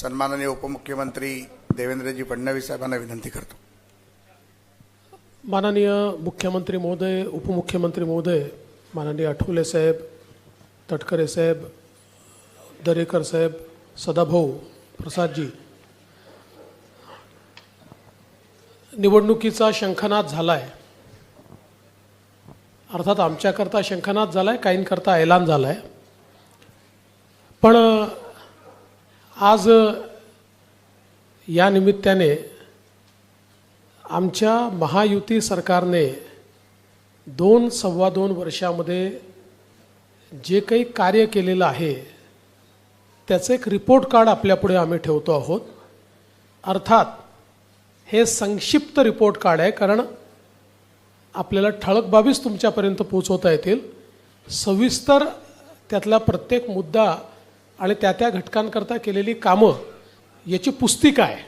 सन्माननीय उपमुख्यमंत्री देवेंद्रजी फडणवीस साहेबांना विनंती करतो। माननीय मुख्यमंत्री महोदय, उपमुख्यमंत्री महोदय, माननीय आठवले साहेब, तटकरे साहेब, दरेकर साहेब, सदाभाऊ, प्रसादजी, निवडणुकीचा शंखनाद झालाय। अर्थात आमच्याकरता शंखनाद झालाय, काहींकरता ऐलान झालाय। पण आज या निमित्ताने आमच्या महायुती सरकारने 2-2.25 वर्षामध्ये जे काही कार्य केलेलं आहे त्याचे एक रिपोर्ट कार्ड आपल्यापुढे आम्ही ठेवतो आहोत। अर्थात हे संक्षिप्त रिपोर्ट कार्ड आहे, कारण आपल्याला ठळक बाबीच तुमच्यापर्यंत पोहोचवता येतील। सविस्तर त्यातला प्रत्येक मुद्दा आणि त्या घटकांकरता केलेली कामं याची पुस्तिका आहे,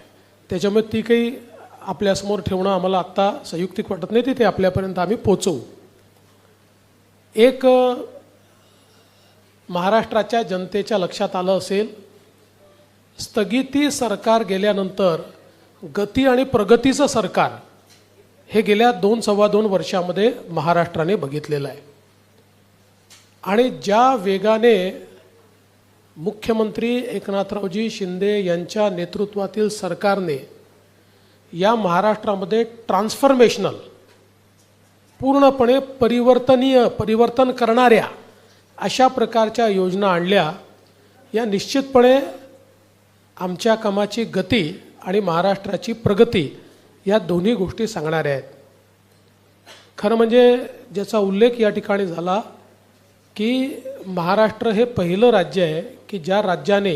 त्याच्यामुळे ती काही आपल्यासमोर ठेवणं आम्हाला आत्ता संयुक्तिक वाटत नाही, ते आपल्यापर्यंत आम्ही पोचवू। एक महाराष्ट्राच्या जनतेच्या लक्षात आलं असेल, स्थगिती सरकार गेल्यानंतर गती आणि प्रगतीचं सरकार हे गेल्या 2-2.25 वर्षामध्ये महाराष्ट्राने बघितलेलं आहे। आणि ज्या वेगाने मुख्यमंत्री एकनाथरावजी शिंदे यांच्या नेतृत्वातील सरकारने या महाराष्ट्रामध्ये ट्रान्सफॉर्मेशनल, पूर्णपणे परिवर्तन करणाऱ्या अशा प्रकारच्या योजना आणल्या, या निश्चितपणे आमच्या कामाची गती आणि महाराष्ट्राची प्रगती या दोन्ही गोष्टी सांगणाऱ्या आहेत। खरं म्हणजे ज्याचा उल्लेख या ठिकाणी झाला की महाराष्ट्र हे पहिलं राज्य आहे की ज्या राज्याने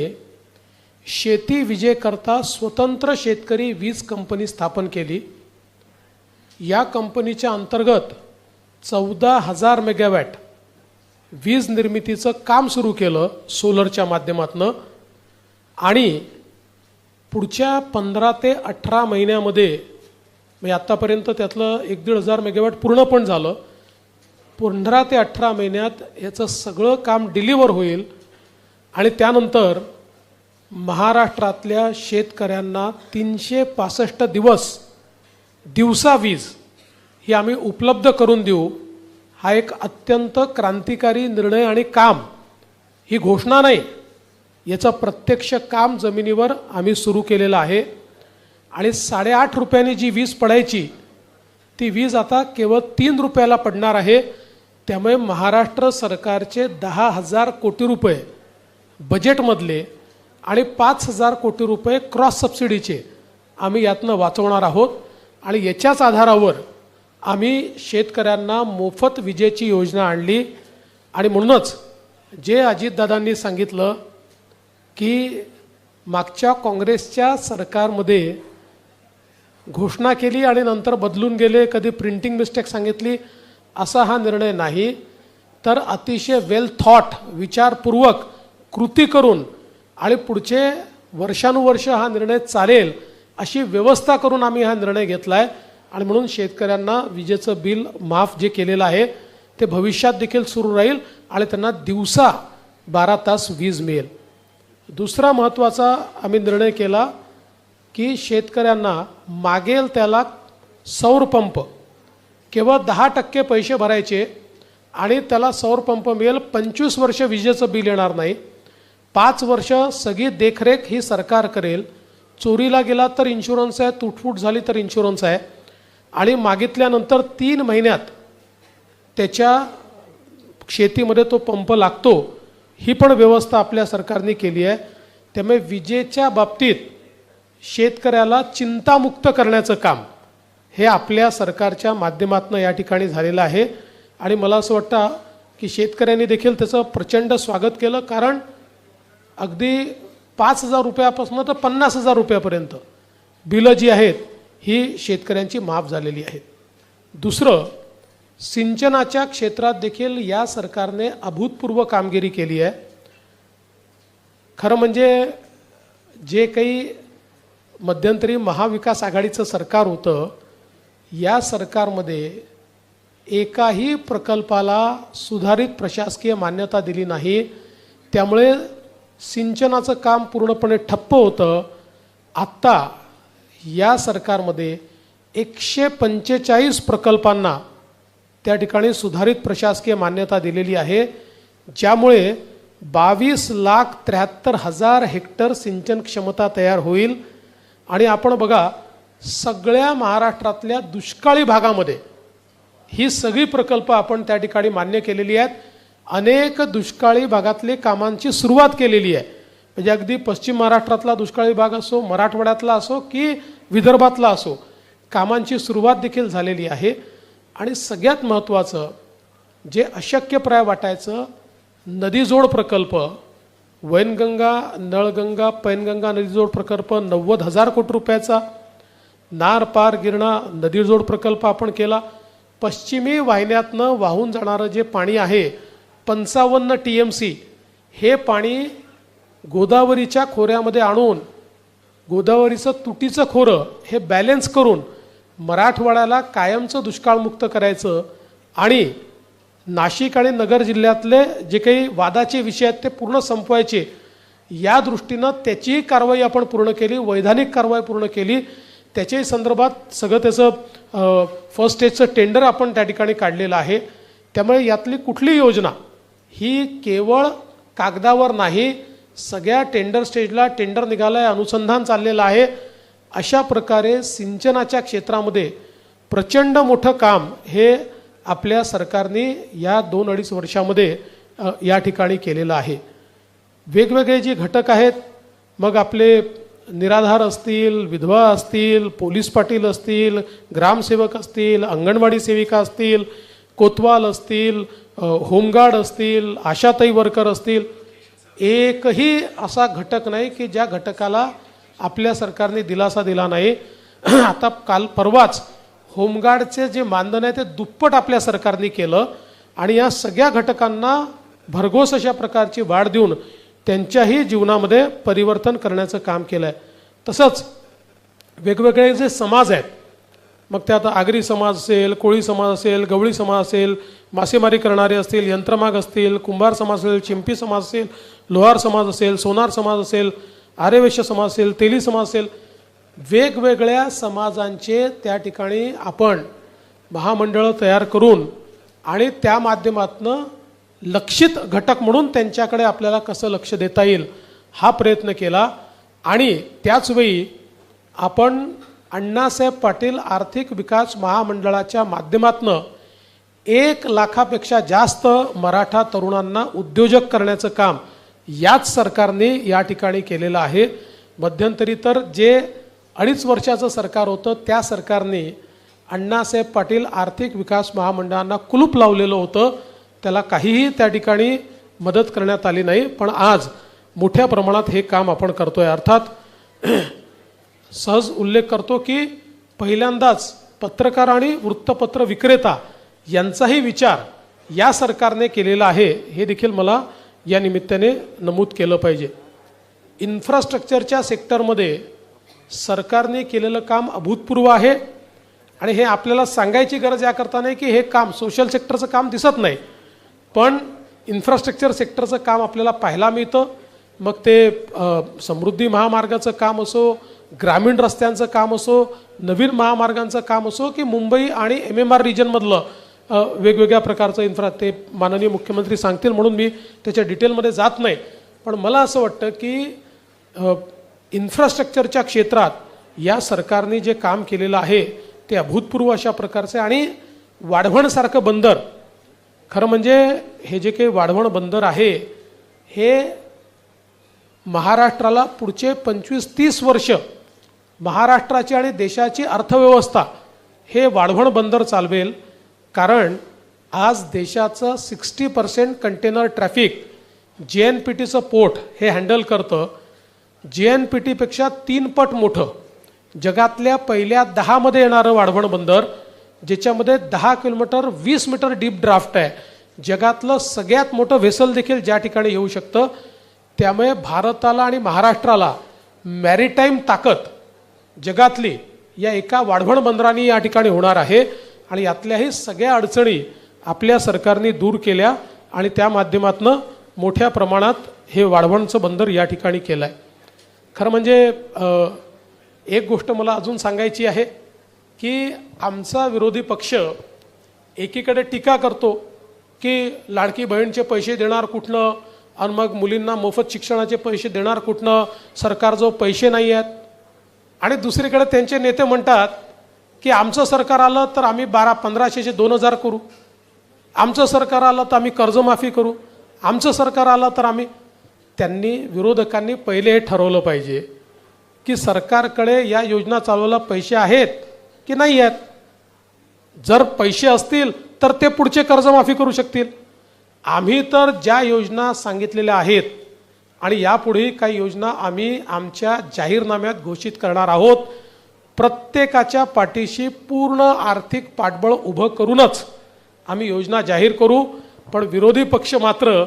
शेती विजेकरता स्वतंत्र शेतकरी वीज कंपनी स्थापन केली। या कंपनीच्या अंतर्गत 14,000 मेगावॅट वीज निर्मितीचं काम सुरू केलं सोलरच्या माध्यमातून, आणि पुढच्या 15 ते 18 महिन्यामध्ये म्हणजे आत्तापर्यंत त्यातलं 1-1.5 मेगावॅट पूर्ण पण झालं। 15 ते 18 महिन्यात याचं सगळं काम डिलिव्हर होईल आणि त्यानंतर महाराष्ट्रातल्या शेतकऱ्यांना 365 दिवसा वीज ही आम्ही उपलब्ध करून देऊ। हा एक अत्यंत क्रांतिकारी निर्णय आणि काम, ही घोषणा नाही, याचं प्रत्यक्ष काम जमिनीवर आम्ही सुरू केलेलं आहे। आणि 8.5 रुपयांनी जी वीज पडायची ती वीज आता केवळ 3 रुपयाला पडणार आहे। त्यामुळे महाराष्ट्र सरकारचे 10,000 कोटी रुपये बजेटमधले आणि 5,000 कोटी रुपये क्रॉस सबसिडीचे आम्ही यातनं वाचवणार आहोत। आणि याच्याच आधारावर आम्ही शेतकऱ्यांना मोफत विजेची योजना आणली। आणि म्हणूनच जे अजितदादांनी सांगितलं की मागच्या काँग्रेसच्या सरकारमध्ये घोषणा केली आणि नंतर बदलून गेले, कधी प्रिंटिंग मिस्टेक सांगितली, असा हा निर्णय नाही, तर अतिशय वेल थॉट, विचारपूर्वक कृती करून आणि पुढचे वर्षानुवर्ष हा निर्णय चालेल अशी व्यवस्था करून आम्ही हा निर्णय घेतला आहे। आणि म्हणून शेतकऱ्यांना विजेचं बिल माफ जे केलेलं आहे ते भविष्यात देखील सुरू राहील आणि त्यांना दिवसा 12 तास वीज मिळेल। दुसरा महत्त्वाचा आम्ही निर्णय केला की शेतकऱ्यांना मागेल त्याला सौर पंप केवळ 10% पैसे भरायचे आणि त्याला सौर पंप मिळेल। 25 वर्ष विजेचं बिल येणार नाही, 5 वर्ष सगळी देखरेख ही सरकार करेल। चोरीला गेला तर इन्शुरन्स आहे, तुटफूट झाली तर इन्शुरन्स आहे, आणि मागितल्यानंतर 3 महिन्यात त्याच्या शेतीमध्ये तो पंप लागतो, ही पण व्यवस्था आपल्या सरकारने केली आहे। त्यामुळे विजेच्या बाबतीत शेतकऱ्याला चिंतामुक्त करण्याचं काम हे आपल्या सरकारच्या माध्यमातून या ठिकाणी झालेलं आहे। आणि मला असं वाटतं की शेतकऱ्यांनी देखील त्याचं प्रचंड स्वागत केलं, कारण अगदी 5,000 रुपयापासून तर 50,000 रुपयापर्यंत बिलं जी आहेत ही शेतकऱ्यांची माफ झालेली आहेत। दुसरं, सिंचनाच्या क्षेत्रात देखील या सरकारने अभूतपूर्व कामगिरी केली आहे। खरं म्हणजे जे काही मध्यंतरी महाविकास आघाडीचं सरकार होतं, या सरकारमध्ये एकाही प्रकल्पाला सुधारित प्रशासकीय मान्यता दिली नाही। त्यामुळे सिंचनाचं काम पूर्णपणे ठप्प होतं. आत्ता या सरकारमध्ये 145 प्रकल्पांना त्या ठिकाणी सुधारित प्रशासकीय मान्यता दिलेली आहे, ज्यामुळे 22,73,000 हेक्टर सिंचन क्षमता तयार होईल. आणि आपण बघा, सगळ्या महाराष्ट्रातल्या दुष्काळी भागामध्ये ही सगळी प्रकल्प आपण त्या ठिकाणी मान्य केलेली आहेत. अनेक दुष्काळी भागातले कामांची सुरुवात केलेली आहे. म्हणजे अगदी पश्चिम महाराष्ट्रातला दुष्काळी भाग असो, मराठवाड्यातला असो की विदर्भातला असो, कामांची सुरुवात देखील झालेली आहे. आणि सगळ्यात महत्त्वाचं, जे अशक्यप्राय वाटायचं, नदीजोड प्रकल्प, वैनगंगा, नळगंगा, पैनगंगा नदीजोड प्रकल्प 90,000 कोटी रुपयाचा, नार पार गिरणा नदीजोड प्रकल्प आपण केला. पश्चिमी वाहिन्यातनं वाहून जाणारं जे पाणी आहे 55 TMC, हे पाणी गोदावरीच्या खोऱ्यामध्ये आणून गोदावरीचं तुटीचं खोरं हे बॅलेन्स करून मराठवाड्याला कायमचं दुष्काळमुक्त करायचं आणि नाशिक आणि नगर जिल्ह्यातले जे काही वादाचे विषय आहेत ते पूर्ण संपवायचे. या दृष्टीनं त्याचीही कारवाई आपण पूर्ण केली, वैधानिक कारवाई पूर्ण केली. त्याच्याही संदर्भात सगळं त्याचं फर्स्ट स्टेजचं टेंडर आपण त्या ठिकाणी काढलेलं आहे. त्यामुळे यातली कुठली योजना ही केवळ कागदावर नाही, सगळ्या टेंडर स्टेजला टेंडर निघालं आहे, अनुसंधान चाललेलं आहे. अशा प्रकारे सिंचनाच्या क्षेत्रामध्ये प्रचंड मोठं काम हे आपल्या सरकारने या 2-2.5 वर्षामध्ये या ठिकाणी केलेलं आहे. वेगवेगळे जे घटक आहेत, मग आपले निराधार असतील, विधवा असतील, पोलीस पाटील असतील, ग्रामसेवक असतील, अंगणवाडी सेविका असतील, कोतवाल असतील, होमगार्ड असतील, आशाताई वर्कर असतील, एकही असा घटक नाही की ज्या घटकाला आपल्या सरकारने दिलासा दिला नाही. आता काल परवाच होमगार्डचे जे मानधन आहे ते दुप्पट आपल्या सरकारने केलं आणि या सगळ्या घटकांना भरघोस अशा प्रकारची वाढ देऊन त्यांच्याही जीवनामध्ये परिवर्तन करण्याचं काम केलं आहे. तसंच वेगवेगळे जे समाज आहेत, मग त्यात आगरी समाज असेल, कोळी समाज असेल, गवळी समाज असेल, मासेमारी करणारे असतील, यंत्रमाग असतील, कुंभार समाज असेल, चिंपी समाज असेल, लोहार समाज असेल, सोनार समाज असेल, आर्यवैश्य समाज असेल, तेली समाज असेल, वेगवेगळ्या समाजांचे त्या ठिकाणी आपण महामंडळं तयार करून आणि त्या माध्यमातून लक्षित घटक म्हणून त्यांच्याकडे आपल्याला कसं लक्ष देता येईल हा प्रयत्न केला. आणि त्याचवेळी आपण अण्णासाहेब पाटील आर्थिक विकास महामंडळाच्या माध्यमातून 1 लाखापेक्षा जास्त मराठा तरुणांना उद्योजक करण्याचं काम याच सरकारने या ठिकाणी केलेलं आहे. मध्यंतरी तर जे 2.5 वर्षाचं सरकार होतं त्या सरकारने अण्णासाहेब पाटील आर्थिक विकास महामंडळांना कुलूप लावलेलं होतं, त्याला काहीही त्या ठिकाणी मदत करण्यात आली नाही. पण आज मोठ्या प्रमाणात हे काम आपण करतोय. अर्थात सहज उल्लेख करतो की पहिल्यांदाच पत्रकार आणि वृत्तपत्र विक्रेता यांचाही विचार या सरकारने केलेला आहे, हे देखील मला या निमित्ताने नमूद केलं पाहिजे. इन्फ्रास्ट्रक्चरच्या सेक्टरमध्ये सरकारने केलेलं काम अभूतपूर्व आहे आणि हे आपल्याला सांगायची गरज याकरता नाही की हे काम सोशल सेक्टरचं काम दिसत नाही, पण इन्फ्रास्ट्रक्चर सेक्टरचं काम आपल्याला पाहायला मिळतं. मग ते समृद्धी महामार्गाचं काम असो, ग्रामीण रस्त्यांचं काम असो, नवीन महामार्गांचं काम असो की मुंबई आणि MMR रिजनमधलं वेगवेगळ्या प्रकारचं ते माननीय मुख्यमंत्री सांगतील म्हणून मी त्याच्या डिटेलमध्ये जात नाही. पण मला असं वाटतं की इन्फ्रास्ट्रक्चरच्या क्षेत्रात या सरकारने जे काम केलेलं आहे ते अभूतपूर्व अशा प्रकारचे. आणि वाढवणसारखं बंदर, खरं म्हणजे हे जे काही वाढवण बंदर आहे हे महाराष्ट्राला पुढचे 25-30 वर्ष महाराष्ट्राची आणि देशाची अर्थव्यवस्था हे वाढवण बंदर चालवेल. कारण आज देशाचं 60% कंटेनर ट्रॅफिक JNPTचं पोर्ट हे हँडल करतं. JNPTपेक्षा 3 पट मोठं जगातल्या पहिल्या 10मध्ये येणारं वाढवण बंदर, ज्याच्यामध्ये 10 किलोमीटर 20 मीटर डीप ड्राफ्ट आहे. जगातलं सगळ्यात मोठं व्हेसल देखील ज्या ठिकाणी येऊ शकतं. त्यामुळे भारताला आणि महाराष्ट्राला मॅरिटाईम ताकद जगातली या एका वाढवण बंदराने या ठिकाणी होणार आहे. आणि यातल्याही सगळ्या अडचणी आपल्या सरकारने दूर केल्या आणि त्या माध्यमातून मोठ्या प्रमाणात हे वाढवणचं बंदर या ठिकाणी केलं आहे. खरं म्हणजे एक गोष्ट मला अजून सांगायची आहे की आमचा विरोधी पक्ष एकीकडे टीका करतो की लाडकी बहीणचे पैसे देणार कुठनं आणि मग मुलींना मोफत शिक्षणाचे पैसे देणार कुठनं, सरकारजवळ पैसे नाही आहेत. आणि दुसरीकडे त्यांचे नेते म्हणतात की आमचं सरकार आलं तर आम्ही 1500चे 2000 करू, आमचं सरकार आलं तर आम्ही कर्जमाफी करू, आमचं सरकार आलं तर आम्ही. त्यांनी विरोधकांनी पहिले हे ठरवलं पाहिजे की सरकारकडे या योजना चालवायला पैसे आहेत की नाही आहेत. जर पैसे असतील तर ते पुढचे कर्जमाफी करू शकतील. आम्ही तर ज्या योजना सांगितलेल्या आहेत आणि यापुढेही काही योजना आम्ही आमच्या जाहीरनाम्यात घोषित करणार आहोत. प्रत्येकाच्या पाठीशी पूर्ण आर्थिक पाठबळ उभं करूनच आम्ही योजना जाहीर करू. पण विरोधी पक्ष मात्र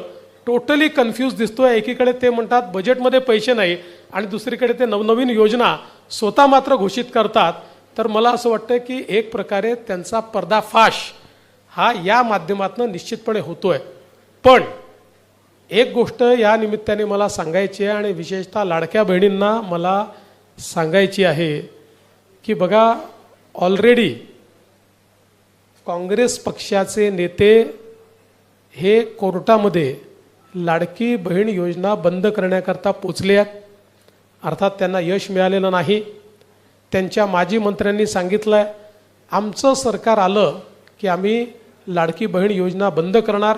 टोटली कन्फ्यूज दिसतोय. एकीकडे ते म्हणतात बजेटमध्ये पैसे नाही आणि दुसरीकडे ते नवनवीन योजना स्वतः मात्र घोषित करतात. तर मला असं वाटतं की एक प्रकारे त्यांचा पर्दाफाश हा या माध्यमातून निश्चितपणे होतोय. पण एक गोष्ट या निमित्ताने मला सांगायची आहे आणि विशेषतः लाडक्या बहिणींना मला सांगायची आहे की बघा, ऑलरेडी काँग्रेस पक्षाचे नेते हे कोर्टामध्ये लाडकी बहीण योजना बंद करण्याकरता पोचले आहेत. अर्थात त्यांना यश मिळालेलं नाही. त्यांच्या माजी मंत्र्यांनी सांगितलं आहे आमचं सरकार आलं की आम्ही लाडकी बहीण योजना बंद करणार.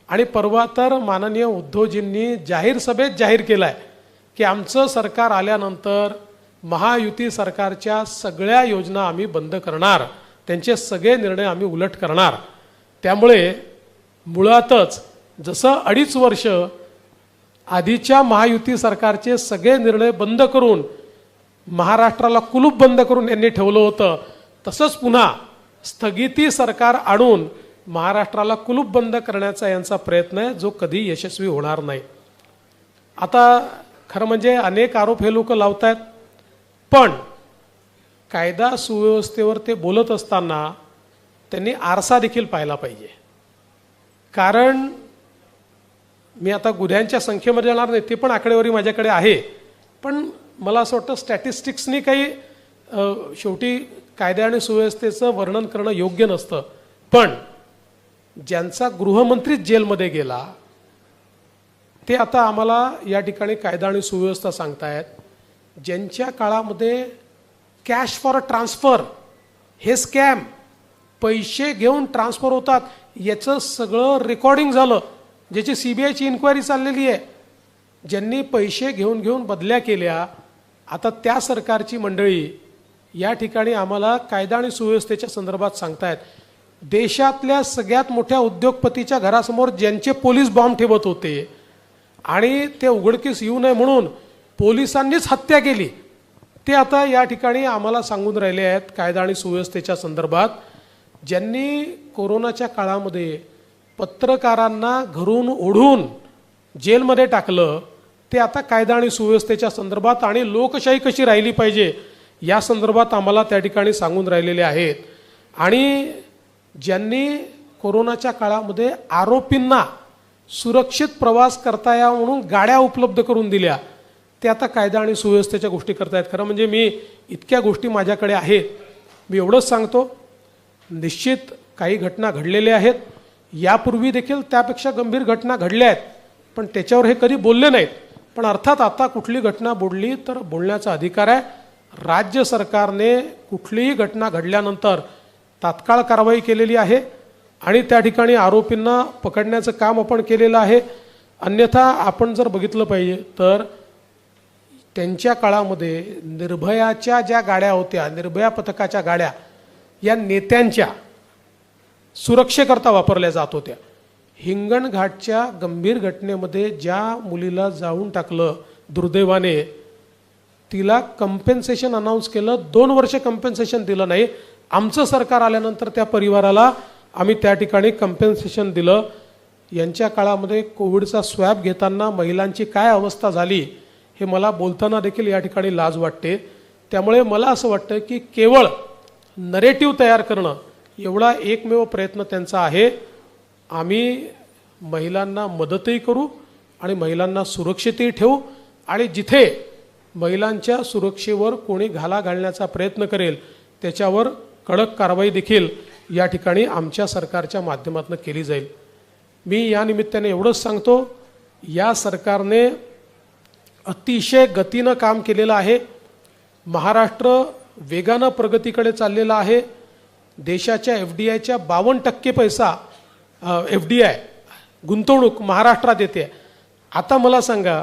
आणि परवा तर माननीय उद्धवजींनी जाहीर सभेत जाहीर केलं आहे की आमचं सरकार आल्यानंतर महायुती सरकारच्या सगळ्या योजना आम्ही बंद करणार, त्यांचे सगळे निर्णय आम्ही उलट करणार. त्यामुळे मुळातच जसं 2.5 वर्ष आधीच्या महायुती सरकारचे सगळे निर्णय बंद करून महाराष्ट्राला कुलूप बंद करून यांनी ठेवलं होतं, तसंच पुन्हा स्थगिती सरकार आणून महाराष्ट्राला कुलूप बंद करण्याचा यांचा प्रयत्न आहे, जो कधी यशस्वी होणार नाही. आता खरं म्हणजे अनेक आरोप हे लोक लावत आहेत. पण कायदा सुव्यवस्थेवर ते बोलत असताना त्यांनी आरसा देखील पाहायला पाहिजे. कारण मी आता गुन्ह्यांच्या संख्येमध्ये जाणार नाही, ती पण आकडेवारी माझ्याकडे आहे. पण मला असं वाटतं स्टॅटिस्टिक्सनी काही शेवटी कायदा आणि सुव्यवस्थेचं वर्णन करणं योग्य नसतं. पण ज्यांचा गृहमंत्रीच जेलमध्ये गेला ते आता आम्हाला या ठिकाणी कायदा आणि सुव्यवस्था सांगतायत. ज्यांच्या काळामध्ये कॅश फॉर ट्रान्सफर हे स्कॅम, पैसे घेऊन ट्रान्सफर होतात, याचं सगळं रेकॉर्डिंग झालं, ज्याची CBIची इन्क्वायरी चाललेली आहे. ज्यांनी पैसे घेऊन घेऊन बदल्या केल्या, आता त्या सरकारची मंडळी या ठिकाणी आम्हाला कायदा आणि सुव्यवस्थेच्या संदर्भात सांगतायत. देशातल्या सगळ्यात मोठ्या उद्योगपतीच्या घरासमोर ज्यांचे पोलीस बॉम्ब ठेवत होते आणि ते उघडकीस येऊ नये म्हणून पोलिसांनीच हत्या केली, ते आता या ठिकाणी आम्हाला सांगून राहिले आहेत कायदा आणि सुव्यवस्थेच्या संदर्भात. ज्यांनी कोरोनाच्या काळामध्ये पत्रकारांना घरून ओढून जेलमध्ये टाकलं, ते आता कायदा आणि सुव्यवस्थेच्या संदर्भात आणि लोकशाही कशी राहिली पाहिजे या संदर्भात आम्हाला त्या ठिकाणी सांगून राहिलेले आहेत. आणि ज्यांनी कोरोनाच्या काळामध्ये आरोपींना सुरक्षित प्रवास करता यावा म्हणून गाड्या उपलब्ध करून दिल्या, ते आता कायदा आणि सुव्यवस्थेच्या गोष्टी करतायत. खरं म्हणजे मी इतक्या गोष्टी माझ्याकडे आहेत, मी एवढंच सांगतो, निश्चित काही घटना घडलेल्या आहेत, यापूर्वी देखील त्यापेक्षा गंभीर घटना घडल्या आहेत, पण त्याच्यावर हे कधी बोलले नाहीत. पण अर्थात आता कुठली घटना बोलली तर बोलण्याचा अधिकार आहे. राज्य सरकारने कुठलीही घटना घडल्यानंतर तात्काळ कारवाई केलेली आहे आणि त्या ठिकाणी आरोपींना पकडण्याचं काम आपण केलेलं आहे. अन्यथा आपण जर बघितलं पाहिजे तर त्यांच्या काळामध्ये निर्भयाच्या ज्या गाड्या होत्या, निर्भया पथकाच्या गाड्या, या नेत्यांच्या सुरक्षेकरता वापरल्या जात होत्या. हिंगणघाटच्या गंभीर घटनेमध्ये ज्या मुलीला जाळून टाकलं दुर्दैवाने, तिला कंपेन्सेशन अनाऊन्स केलं, 2 वर्ष कंपेन्सेशन दिलं नाही. आमचं सरकार आल्यानंतर त्या परिवाराला आम्ही त्या ठिकाणी कंपेन्सेशन दिलं. यांच्या काळामध्ये कोविडचा स्वॅब घेताना महिलांची काय अवस्था झाली हे मला बोलताना देखील या ठिकाणी लाज वाटते. त्यामुळे मला असं वाटतं की केवळ नरेटिव्ह तयार करणं एवढा एकमेव प्रयत्न त्यांचा आहे. आम्ही महिलांना मदतही करू आणि महिलांना सुरक्षितही ठेवू आणि जिथे महिलांच्या सुरक्षेवर कोणी घाला घालण्याचा प्रयत्न करेल त्याच्यावर कडक कारवाई देखील या ठिकाणी आमच्या सरकारच्या माध्यमातून केली जाईल. मी या निमित्ताने एवढंच सांगतो, या सरकारने अतिशय गतीनं काम केलेलं आहे. महाराष्ट्र वेगानं प्रगतीकडे चाललेला आहे. देशाच्या FDIच्या 52% पैसा FDI गुंतवणूक महाराष्ट्रात येते. आता मला सांगा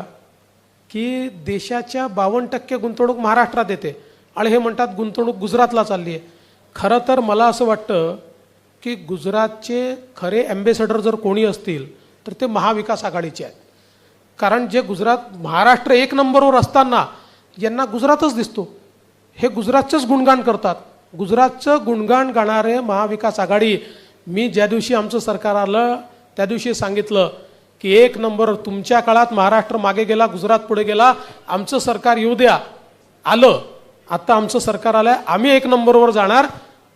की देशाच्या 52% गुंतवणूक महाराष्ट्रात येते आणि हे म्हणतात गुंतवणूक गुजरातला चालली आहे. खरं तर मला असं वाटतं की गुजरातचे खरे ॲम्बेसेडर जर कोणी असतील तर ते महाविकास आघाडीचे आहेत. कारण जे गुजरात महाराष्ट्र 1 नंबरवर असताना यांना गुजरातच दिसतो. हे गुजरातचंच गुणगान करतात. गुजरातचं गुणगान गाणारे महाविकास आघाडी. मी ज्या दिवशी आमचं सरकार आलं त्या दिवशी सांगितलं की 1 नंबर तुमच्या काळात महाराष्ट्र मागे गेला, गुजरात पुढे गेला, आमचं सरकार येऊ द्या. आलं. आता आमचं सरकार आलंय, आम्ही 1 नंबरवर जाणार.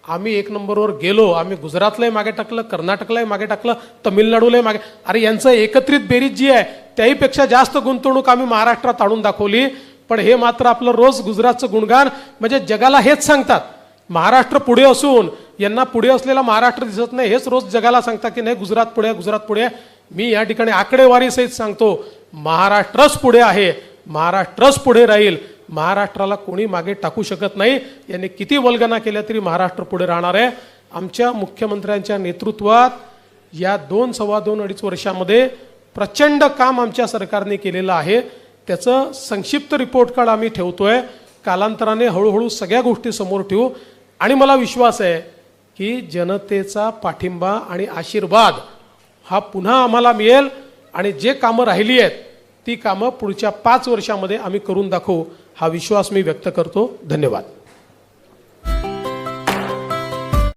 आम्ही 1 नंबरवर गेलो. आम्ही गुजरातलाही मागे टाकलं, कर्नाटकलाही मागे टाकलं, तमिळनाडूलाही मागे. अरे यांचं एकत्रित बेरीज जी आहे त्याहीपेक्षा जास्त गुंतवणूक आम्ही महाराष्ट्रात आणून दाखवली. पण हे मात्र आपलं रोज गुजरातचं गुणगान म्हणजे जगाला हेच सांगतात. महाराष्ट्र पुढे असून यांना पुढे असलेला महाराष्ट्र दिसत नाही. हेच रोज जगाला सांगतात की नाही गुजरात पुढे, गुजरात पुढे. मी या ठिकाणी आकडेवारी सहित सांगतो, महाराष्ट्रच पुढे आहे, महाराष्ट्रच पुढे राहील. महाराष्ट्राला कोणी मागे टाकू शकत नाही. यांनी किती वल्गना केल्या तरी महाराष्ट्र पुढे राहणार आहे. आमच्या मुख्यमंत्र्यांच्या नेतृत्वात या 2 सव्वा 2 अडीच वर्षामध्ये प्रचंड काम आमच्या सरकारने केलेलं आहे. त्याचं संक्षिप्त रिपोर्ट कार्ड आम्ही ठेवतोय. कालांतराने हळूहळू सगळ्या गोष्टी समोर ठेवू आणि मला विश्वास आहे की जनतेचा पाठिंबा आणि आशीर्वाद हा पुन्हा आम्हाला मिळेल आणि जे कामं राहिली आहेत ती कामं पुढच्या 5 वर्षामध्ये आम्ही करून दाखवू हा विश्वास मी व्यक्त करतो. धन्यवाद.